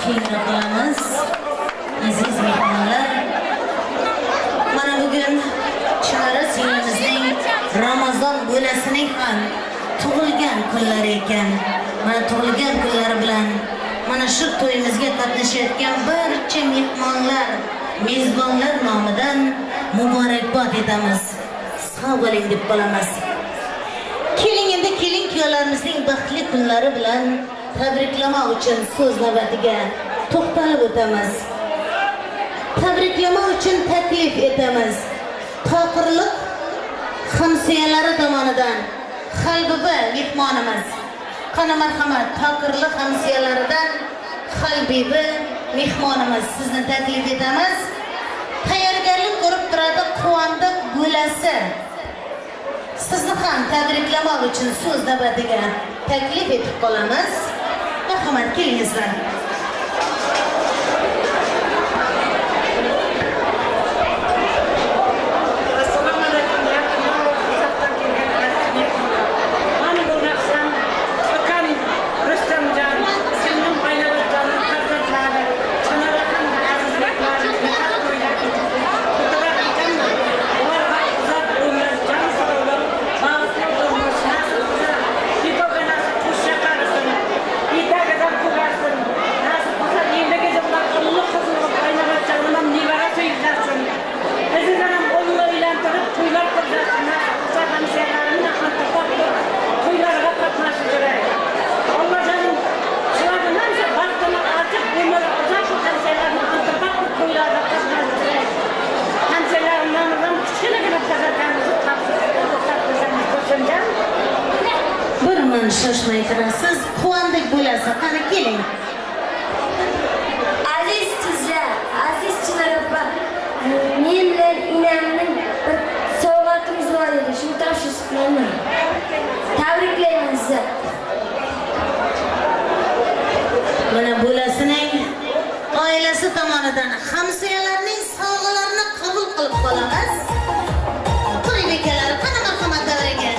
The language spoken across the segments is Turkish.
keyinroq qilamiz. Aziz mehmonlar, mana bugun Chinora singlimizning Ramazon bo'lasining ham tug'ilgan kunlari ekan. Mana tug'ilgan kunlari bilan mana shu to'yimizga qatnashayotgan barcha mehmonlar, mezbonlar nomidan muborakbod etamiz. Sog' bo'ling deb qolamiz. Keling endi kelin-kuyovlarimizning baxtli kunlari bilan tabriklama uchun so'z navbatiga to'xtalib o'tamiz. Tabriklama uchun taklif etamiz. Toqirliq hamsoyalari tomonidan Xalbiba mehmonimiz. Qani marhamat, Toqirliq hamsoyalaridan Xalbiba mehmonimiz sizni taklif etamiz. Tayyorgarlik ko'rib turadi Quvondiq bo'lasi. Sizni ham tabriklamoq uchun so'z navbatiga taklif etib qolamiz. Marhamat, kelingizlar. Shoshmay turasiz, Quvondiq bo'lasi, qani keling. Aziz qizlar, aziz Chinor opa, men bilan inamning bir sovg'atimiz bor edi, shuni topshirish qilaman. Tabriklayman sizni. Mana bo'lasining oilasi tomonidan hamsoyalarning sovg'alarini qabul qilib qolamiz. To'y bekalari, qani marhamat davraga.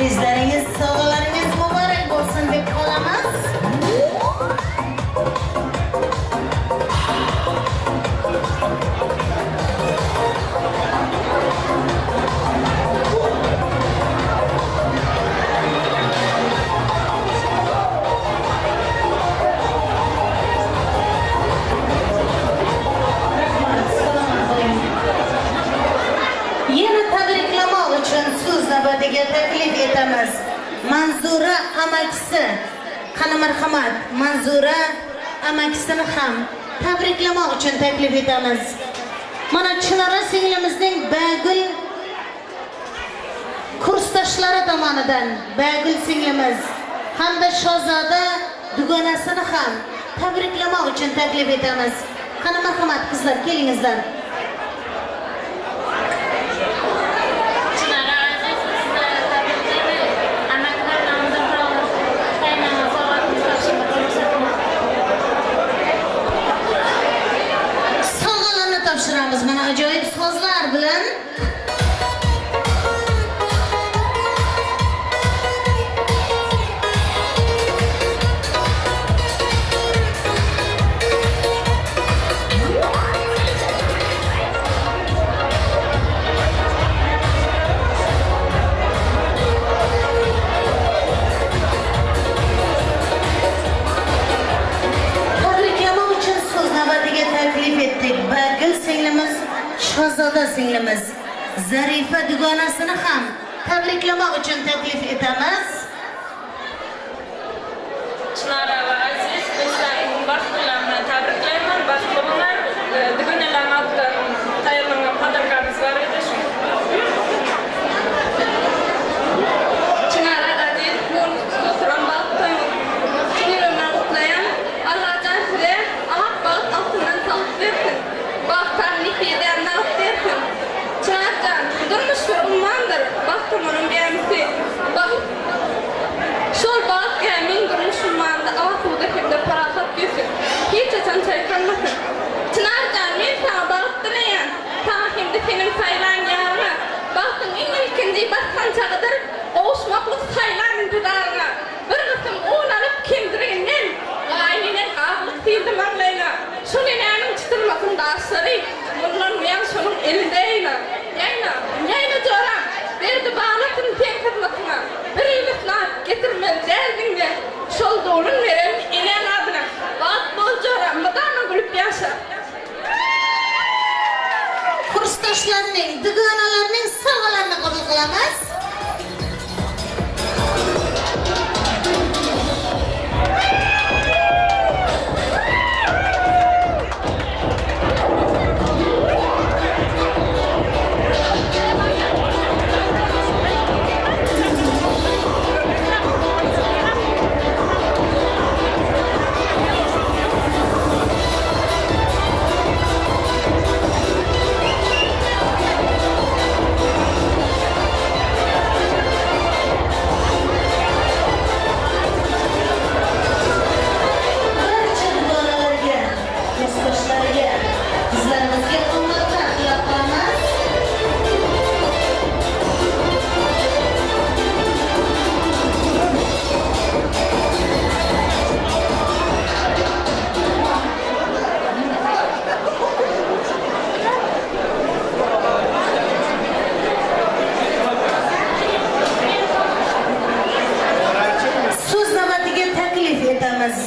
Bizlaringiz sovg'alaringiz muborak bo'lsin deb qolamiz. Yana tabriklamoq uchun so'z navbatiga taklif etamiz. Manzura amakisi. Qani marhamat, Manzura amakisini ham tabriklamoq uchun taklif etamiz. Mana Chinora singlimizning Bagul kursdoshlari tomonidan Bagul singlimiz hamda Shahzoda dugonasini ham tabriklamoq uchun taklif etamiz. Qani marhamat qizlar, kelingizlar. Topshiramiz mana ajoyib sozlar bilan. Tabriklama uchun so'z navbatiga taklif etdik. Bagul singlimiz, Shahzoda singlimiz, Zarifa dugonasini ham tabriklamoq uchun taklif etamiz. Chinora va aziz do'stlarim, baxt bilan tabriklayman. Baxt bo'linglar. Dugonalarning oldidan tayyorlangan podarkamiz bor edi. Chinora aziz, senin saylan yarına. Baktın ikinci baskança kadar oğuşmaklık saylan intidarına. Bir kısım un alıp kimdirinin ayninen ağırlık değildim anlayla. Şun ineğinin çıtırmasında asları. Bundan uyan şunun elindeyla. Yayna coran. Verdi bağlatın ten kızmasına. Bir ilisna getirmez derdin de. Şol doğrun veren ineğin adına. Bak bol coran. Madana gülüp yaşa. Kursdaşlarının, dıgınalarının sağlarını kabul kılamaz.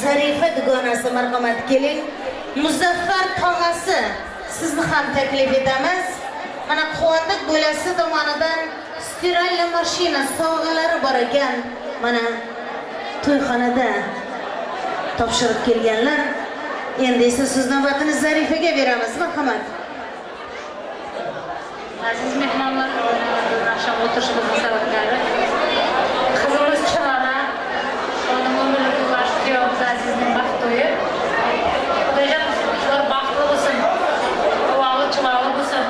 Zarife dugonasi marhamat keling. Muzaffar tog'asi sizni ham taklif etamiz. Mana Quvondiq bo'lasi tomonidan stiralli mashina sovg'alari bor ekan. Mana to'yxonada topshirib kelganlar. Endi esa siz navbatini Zarifega beramiz. Marhamat. Aziz mehmonlar, akşam oturuşumuzun sababkari. Kızımız Çınar'a, onun ömürlük yıllar kuyovuz Aziz'nin baxt to'yi. Xudoydan shular baxtli bo'lsin, quvonli chiroyli bo'lsin.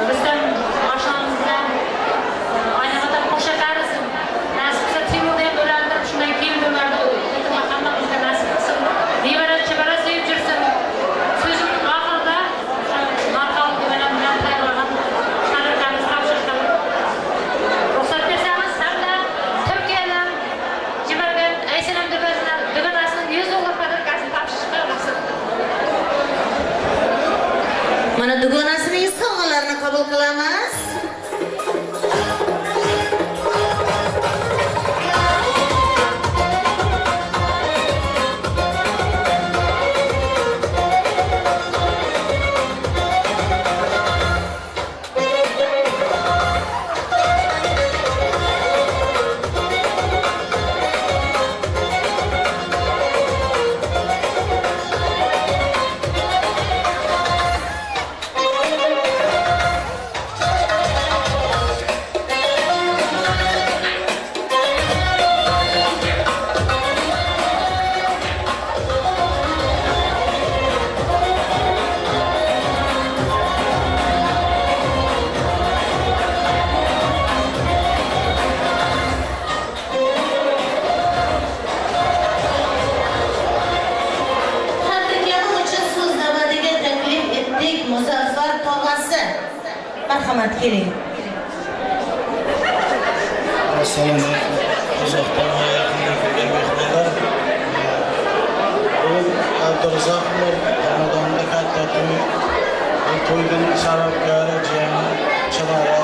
Bizdan oshamiz bilan aynamadan qo'shaqariz. Nasib qilsa Timurda ham o'lantirib shundan keyin o'mardi. Hammamizga nasib qilsin. Nevara chevara sevib yursin. So'zimning oxirida marham bilan tayyorlagan qadrlarimiz topshiriqdan ruxsat bersangiz hamda Turkiyadan Jibargan Aysanam dugonasining $100 qadrkasini topshirishga ruxsat. Mana dugonasining sovg'alarini qabul qilamiz. Muzaffar tog'asi marhamat keling. Assalomu alaykum. Uzoqdan va yaqindan kelgan mehmonlar. Bugun Abdurazzoq Ramazonda katta to'y. Bu to'yning sarofkori jiyani Chinora,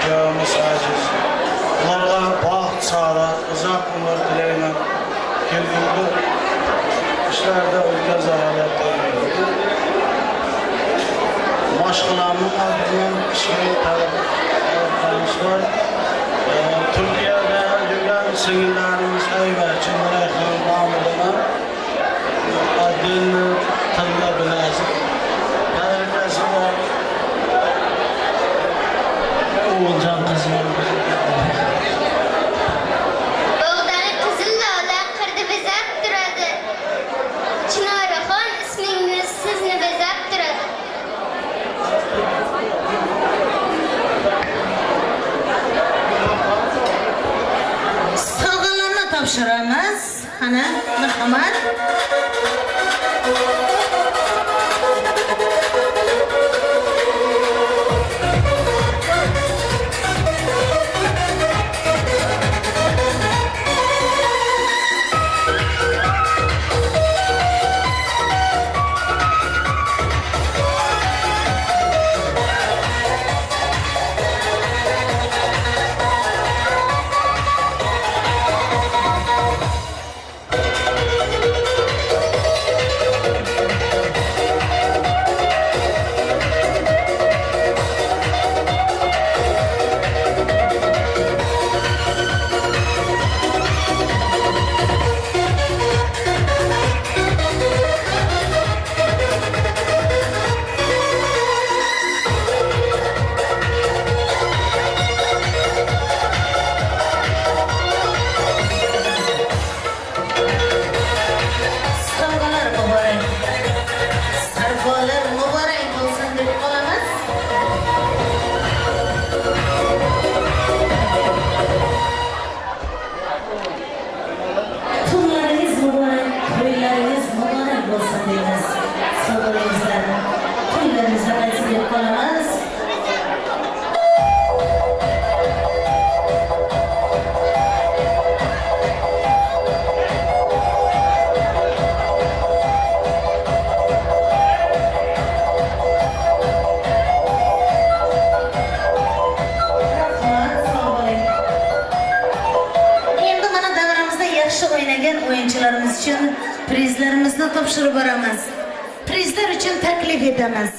kuyovimiz Aziz. Ularga baxt, saodat, uzoq umr tilayman. Kelgusi ishlarda ulkan zarorat tilayman. Mashg'ulotning oldidan ishga tayyorlanishimiz bor. Turkiyada yurgan singillarimiz Ayva Chimrayxon nomidan Adil Tilla Bilaziz qadrkasida O'g'iljon qizim. Bog'dani qizil lola qirdi bezab turadi. Chinoraxon ismingiz sizni bezab turadi. Sovg'alarni topshiramiz. Ana, marhamat. qatnashchilarimiz uchun prizlarimizni topshirib boramiz. Prizlar uchun taklif etamiz.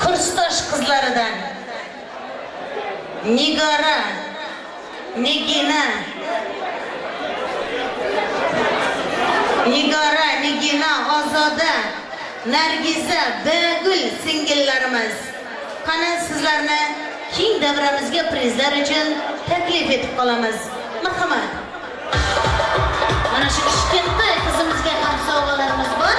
Kursdosh qizlaridan Nigora, Nigina, Ozoda, Nargiza, Begul singillarimiz. Qani sizlarni keng davramizga prizlar uchun taklif etib qolamiz. Marhamat. Mana shu Toshkentda qizimizga ham sovg'alarimiz bor.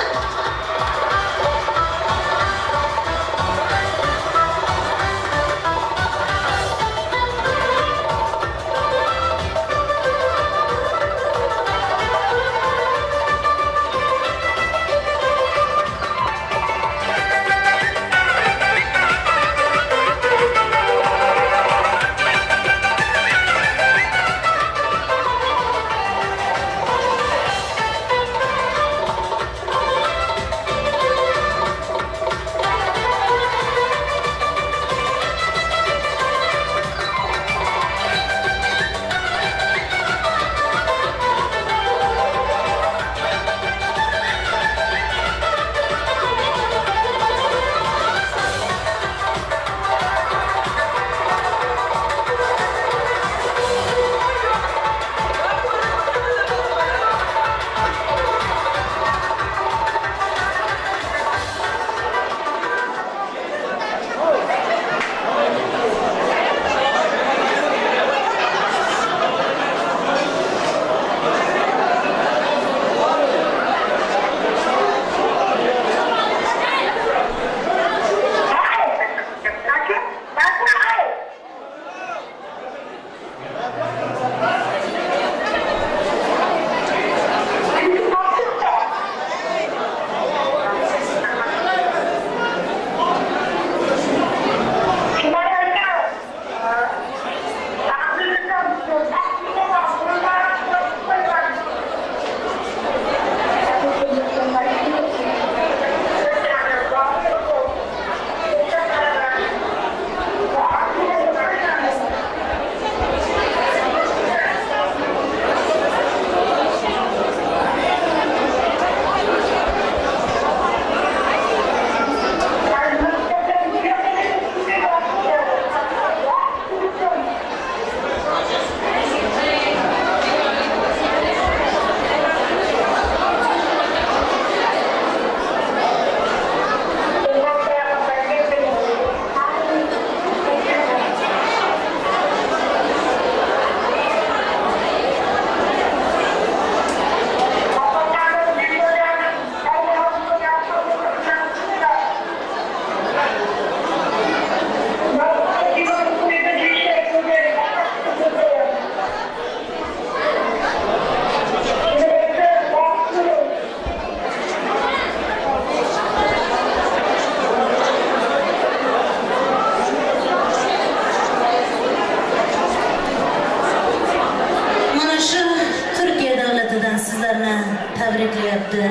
Tabriklayapti.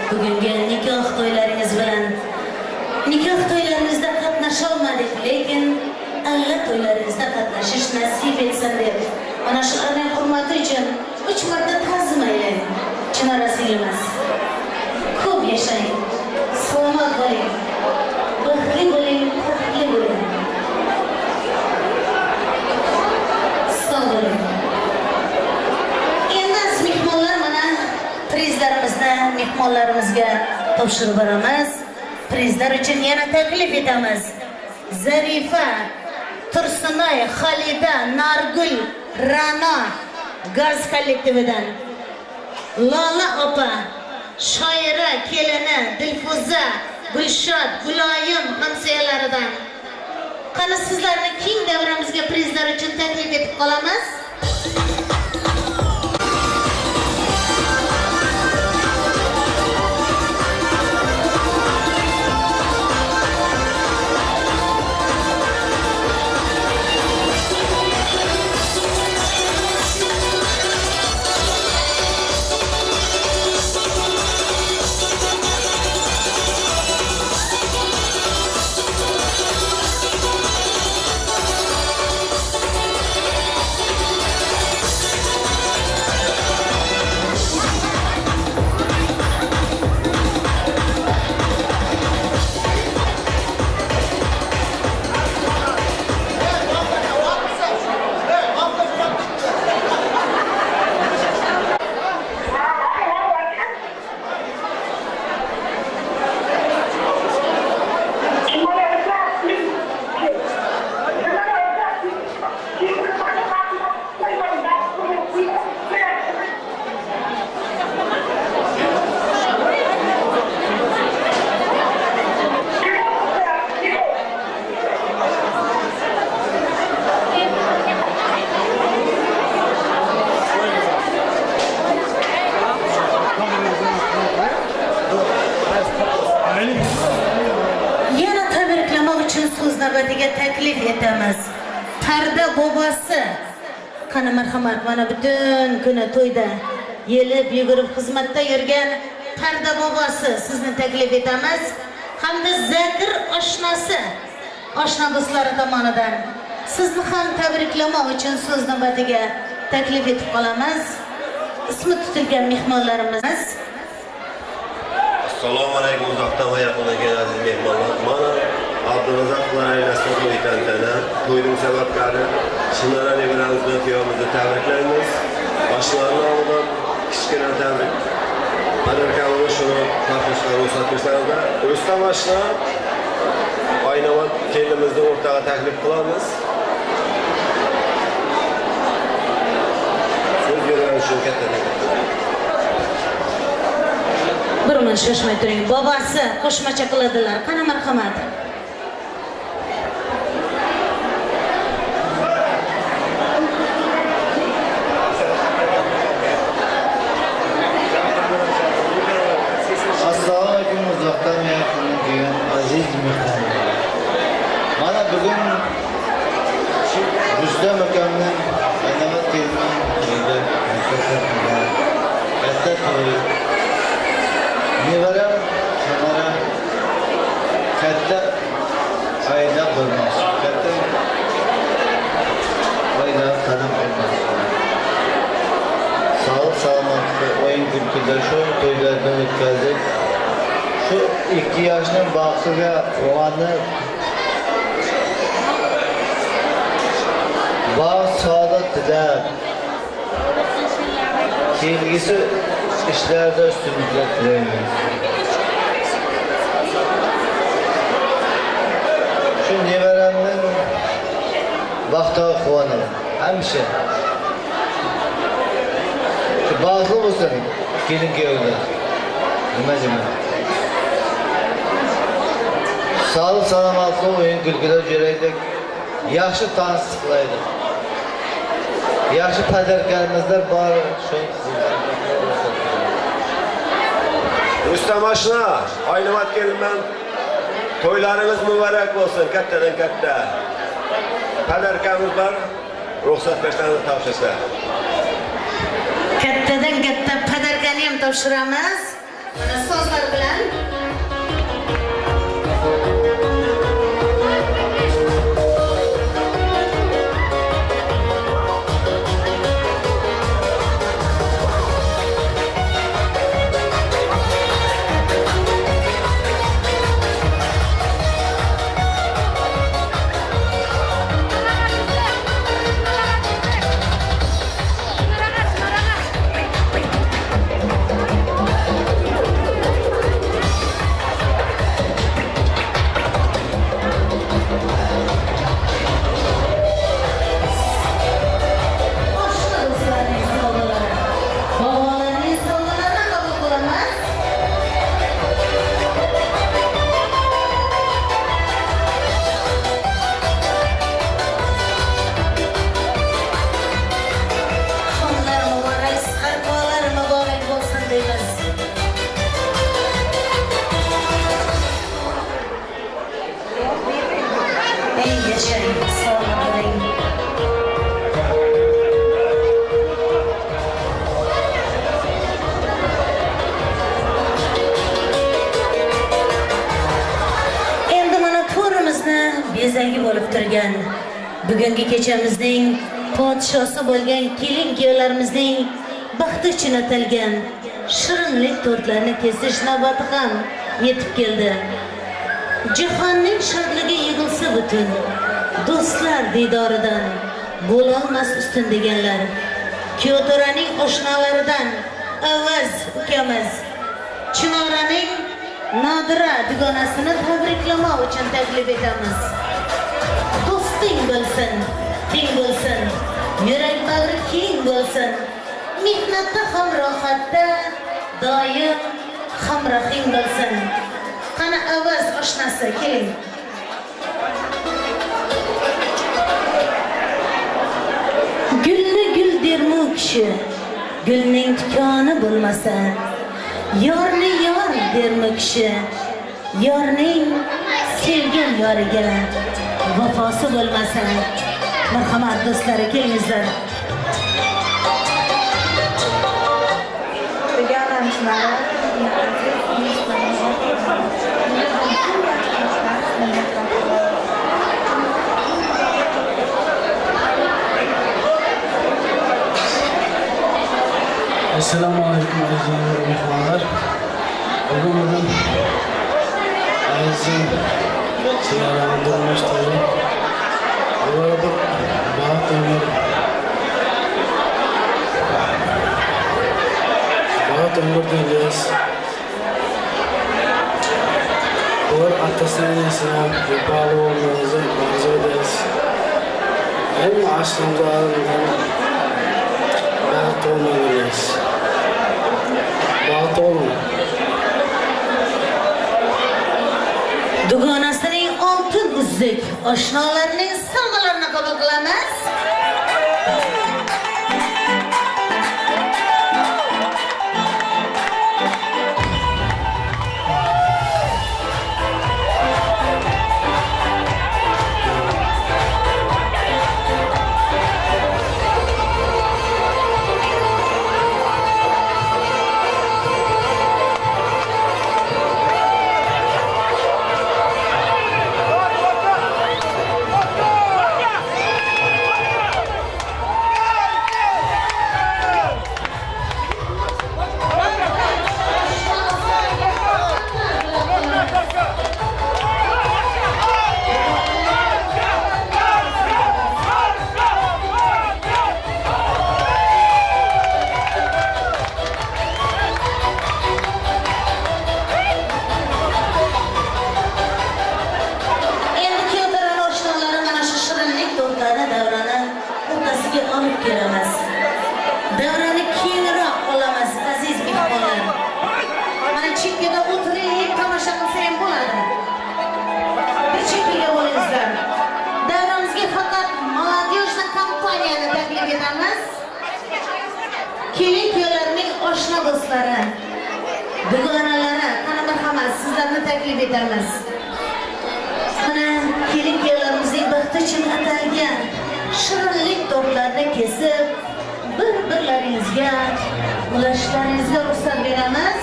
Bugungi nikoh to'ylaringiz bilan nikoh to'ylarimizda qatnasha olmadik, lekin alla to'ylaringizda qatnashish nasib etsin deb mana shularning hurmati uchun 3 marta ta'zim aylang. Chinora singilimiz, ko'p yashang, salomat bo'ling, baxtli bo'ling, baxtli bo'ling. Sog' bo'ling. Prizlarimizni mehmonlarimizga topshirib boramiz. Prizlar uchun yana taklif etamiz. Zarifa, Tursunoy, Xolida, Nargul, Ra'no gaz kollektividan, Lola opa, shoira kelini Dilfuza, Gulshod, Guloyim hamsoyalaridan. Qani sizlarni keng davramizga prizlar uchun taklif etib qolamiz. navbatiga taklif etamiz. Parda bobosi. Qani marhamat, mana butun kuni to'yda yelib yugurib xizmatda yurgan Parda bobosi sizni taklif etamiz. Hamda Zakir oshnasi, oshna do'stlari tomonidan sizni ham tabriklamoq uchun so'z navbatiga taklif etib qolamiz. Ismi tutilgan mehmonlarimiz. Assalomu alaykum, uzoqdan va yaqindan kelgan aziz mehmonlar. Mana Abdurazzoq oilasi to'ytantana, to'yning sabablari, Chinora nevaramiz bilan kuyovimizni tabriklaymiz. Boshlarning oldidan kichkina tabrik. Adarkamni shuni taqdirga ruxsat bersanizlar, Rustam oshna Oynavat kelinimizni o'rtaga taklif qilamiz. So'z bergan uchun katta Bir mun shoshmay turing. Bobosi qo'shmacha qiladilar. Qani marhamat. Assalomu alaykum, uzoqdan va yaqindan kelgan aziz mehmonlar. Mana bugun Rustam akamning Oynavat kelinining to'yida katta to'y. Nevaram Chinora katta oila bo'lmoqchi, katta oila qadam olmoqchi. Sağlık salomatlik o'yin kulguda shu to'ylarni o'tkazib, shu 2 yoshning baxtiga quvonib, baxt saodat tilab, kelgusi ishlarda ustunliklar tilaymiz. Shu nevaramning baxtiga quvonib, hamisha baxtli bo'lsin kelin kuyovlar. Nima deyman? Sağlık salomatlik o'yin kulguda jo'raylik, yaxshi tanishlik qilaylik. Yaxshi padarkarimizlar bor, shu Rustam oshna, Oynavat kelinman. To'ylaringiz muborak bo'lsin, kattadan katta. Padarkamiz bor, ruxsat bersangiz topshirsa. Kattadan katta padarkani ham topshiramiz. Mana so'zlar bilan bezagi bo'lib turgan bugungi kechamizning podshosi bo'lgan kelin-kuyovlarimizning baxti uchun atalgan shirinlik tortlarini kesish navbati ham yetib keldi. Jahonning shodligi yig'ilsa butun, do'stlar diydoridan bo'lolmas ustun deganlar. Kuyovto'raning oshnalaridan Avaz ukamiz Chinoraning Nodira dugonasini tabriklamoq uchun taklif etamiz. Do'sting bo'lsin, teng bo'lsin, yurak bag'ri keng bo'lsin, mehnatda ham rohatda doim hamrohing bo'lsin. Qani Avaz oshnasi keling. Gulni gul dermu kishi, gulning tikoni bo'lmasa, yorni yor dermi kishi, yorning sevgan yoriga vafosi bo'lmasa. Marhamat do'stlar, kelingizlar. Assalomu alaykum aziz mehmonlar. Bugun azizim Sevaraning turmush to'yi. Avvalo bir baxt umr dileymiz. Ular atasının ismini bağlı olmanızı arzu ederiz. Hem aslında baxt olmalıyız. Baxt olun. Dugonasining oltin uzuk oshnolarning sovg'alarini qabul qilamiz. Davrani keyinroq olamiz aziz mehmonlar. Mana chekkada o'tirib tomosha qilsa ham bo'ladi. Bir chekkaga bo'lingizlar. Davramizga faqat молодежный kompaniyani taklif etamiz. Kelin-kuyovlarning oshna do'stlari, dugonalari, qani marhamat sizlarni taklif etamiz. Mana kelin-kuyovlarimizning baxti uchun atalgan shirinlik tortlarni kesib bir-birlaringizga ulashlaringizga ruxsat beramiz.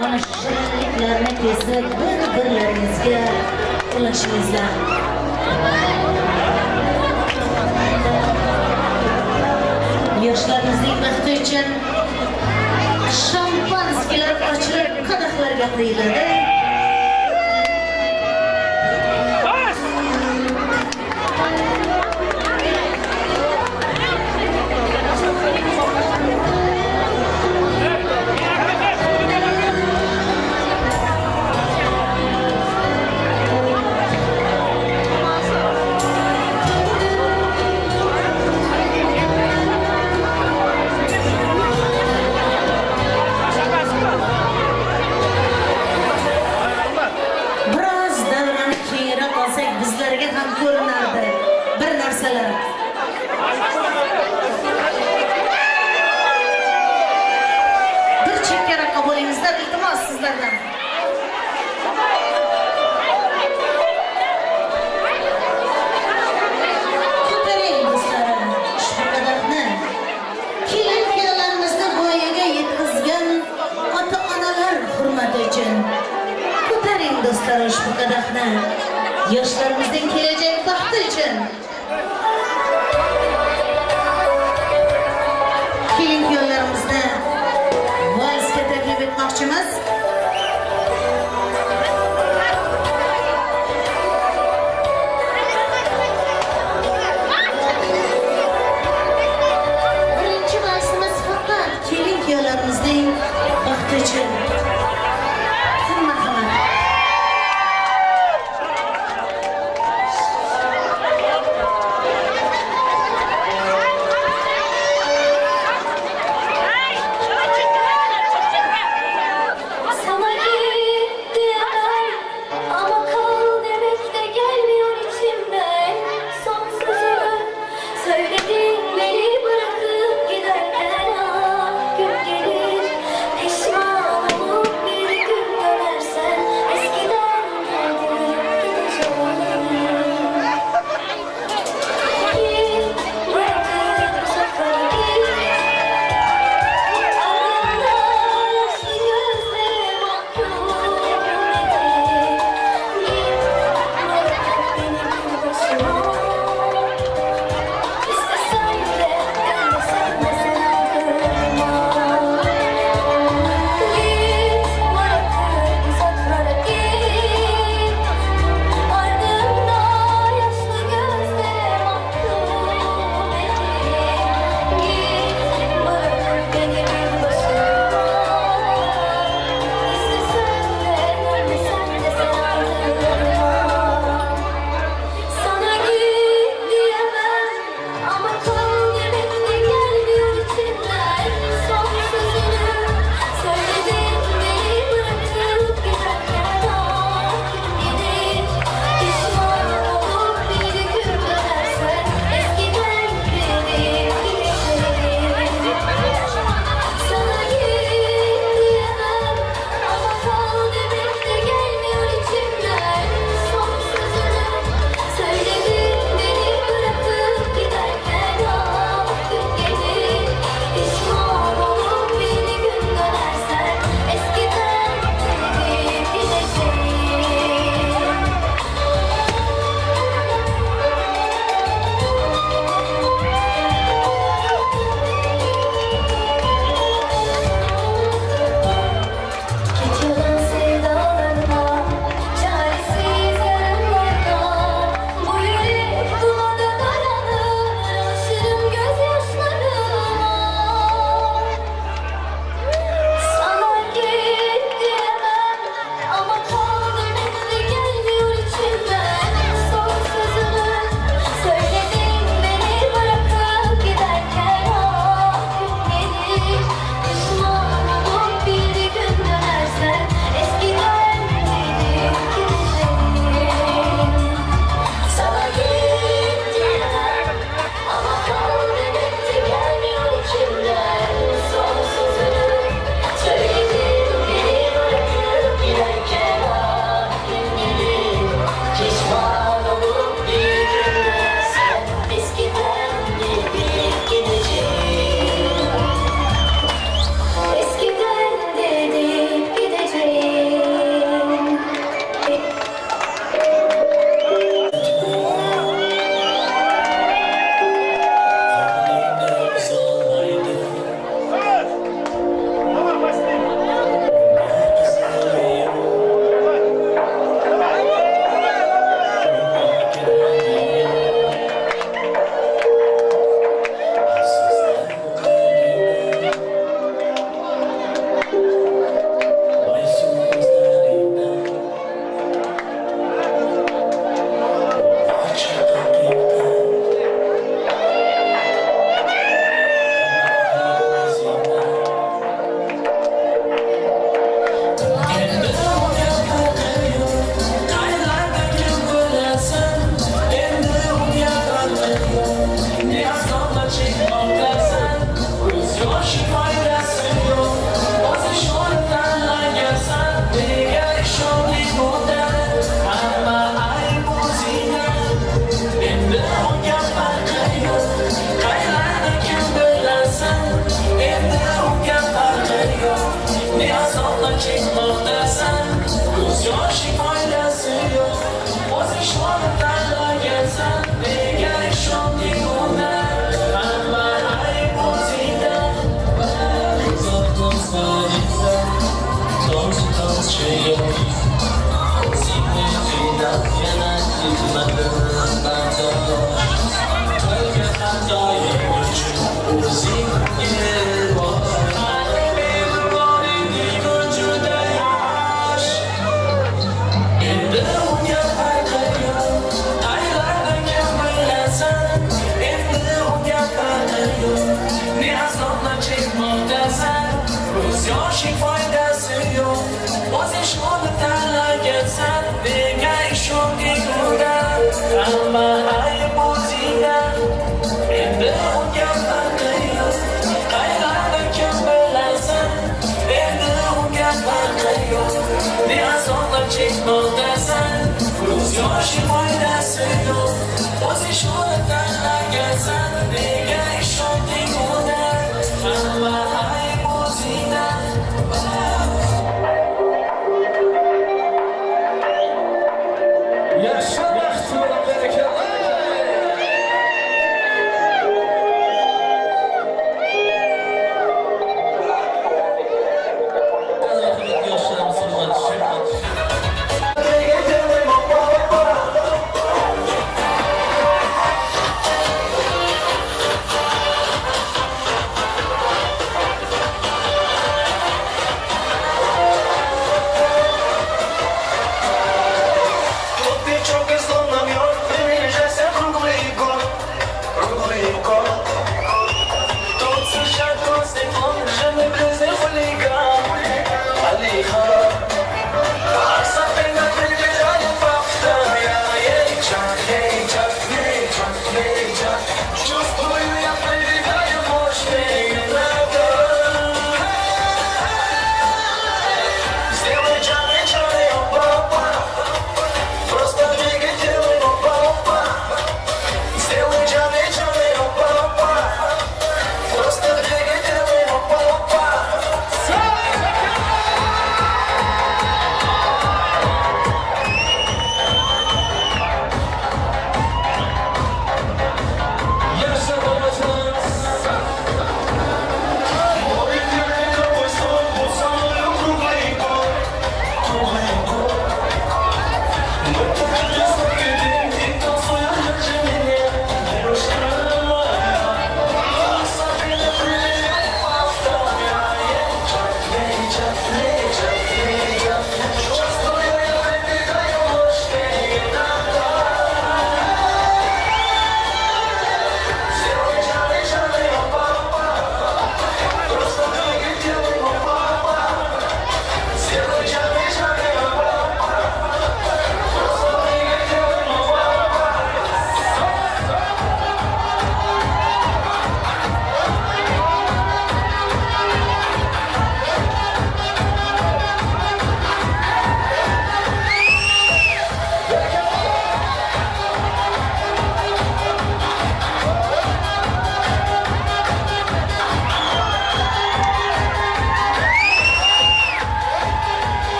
Mana shirinliklarni kesib bir-birlaringizga ulashingizlar. Yoshlarimizning baxti uchun shampanskilar ochilib qadahlarga quyiladi. Bizlarga ham ko'rinardi bir narsalar. Bir chekkaroqqa bo'lingizlar, iltimos sizlardan. Ko'taring do'stlarim, ushbu qadahni kelin-kuyovlarimizni voyaga yetkazgan ota-onalar hurmati uchun ko'taring do'stlar ushbu qadahni. Yoshlarimizning kelajak baxti uchun kelin-kuyovlarimizni valsga taklif etmoqchimiz. Birinchi valsimiz faqat kelin-kuyovlarimizning baxti uchun.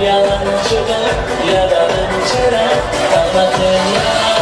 Yalancı da yaralanınca da kalmadın ya.